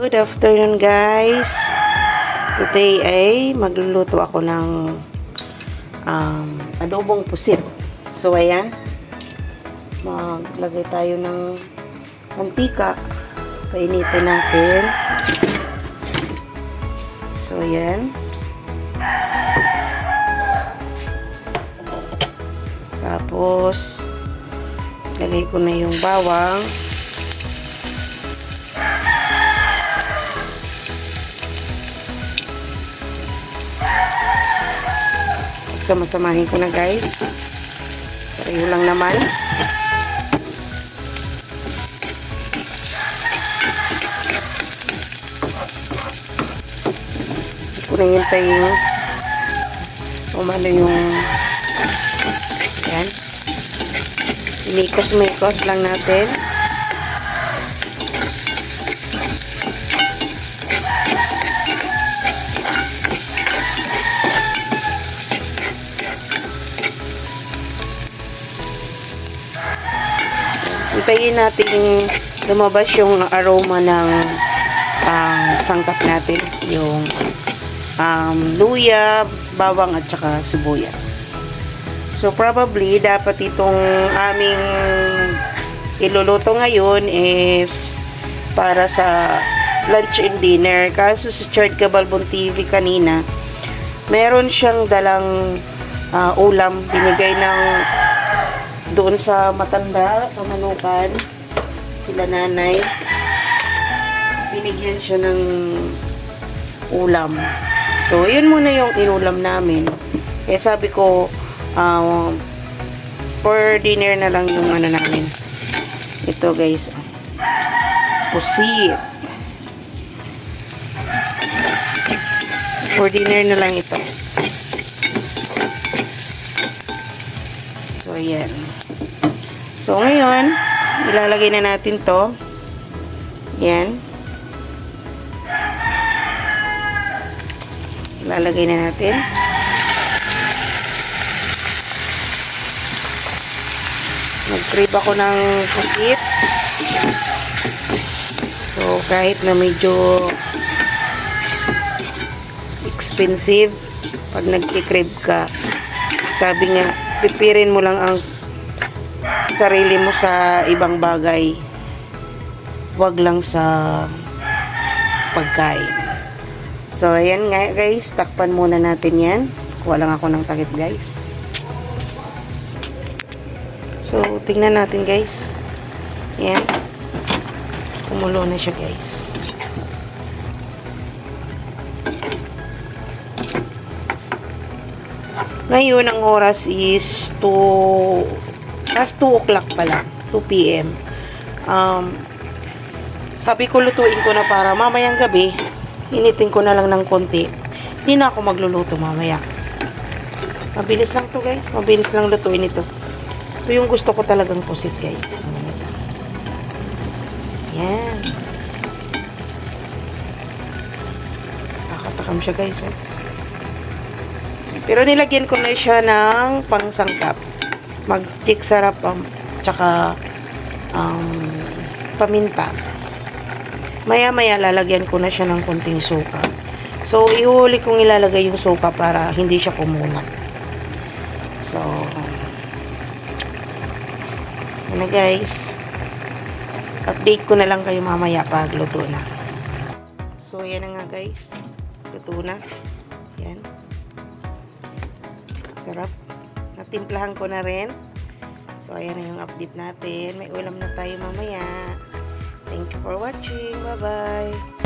Good afternoon guys. Today ay magluluto ako ng adobong pusit. So ayan, maglagay tayo ng mantika. Painitin natin. So ayan. Tapos lagay ko na yung bawang. Sama-samahin ko na guys. Pareho lang naman. Hindi ko na hintayin umano yung yan. Mikos-mikos lang natin. Hintayin natin lumabas yung aroma ng sangkap natin. Yung luya, bawang at saka sibuyas. So probably dapat itong aming iluluto ngayon is para sa lunch and dinner. Kaso sa Chart Cabalbon TV kanina, meron siyang dalang ulam binigay ng doon sa matanda, sa Manukan, sila nanay. Binigyan siya ng ulam. So, yun muna yung inulam namin. Kaya sabi ko, for dinner na lang yung ano namin. Ito guys, pusit. For dinner na lang ito. So, ayan. So, ngayon, ilalagay na natin to. Yan. Ilalagay na natin. Nag-crave ako ng pusit. So, kahit na medyo expensive, pag nag-crave ka, sabi nga, pipirin mo lang ang sarili mo sa ibang bagay, wag lang sa pagkain. So ayan nga guys, takpan muna natin yan. Kuha lang ako ng takip guys. So tingnan natin guys. Yan, kumulo na siya guys. Ngayon ang oras is 2 o'clock pa lang, 2 PM. Sabi ko lutuin ko na para mamayang gabi, initin ko na lang ng konti. Hindi na ako magluluto mamaya. Mabilis lang to guys, mabilis lang lutuin ito. Ito yung gusto ko talagang pusit guys. Yan. Nakatakam siya guys eh. Pero nilagyan ko na siya ng pangsangkap. Mag-chick sarap tsaka paminta. Maya-maya lalagyan ko na siya ng konting suka. So, ihuli kong ilalagay yung suka para hindi siya kumunak. So, yan na guys. Update ko na lang kayo mamaya pag luto na. So, yan na nga guys. Luto na. Yan. Sarap. Natimplahan ko na rin. So, ayan na yung update natin. May ulam na tayo mamaya. Thank you for watching. Bye-bye.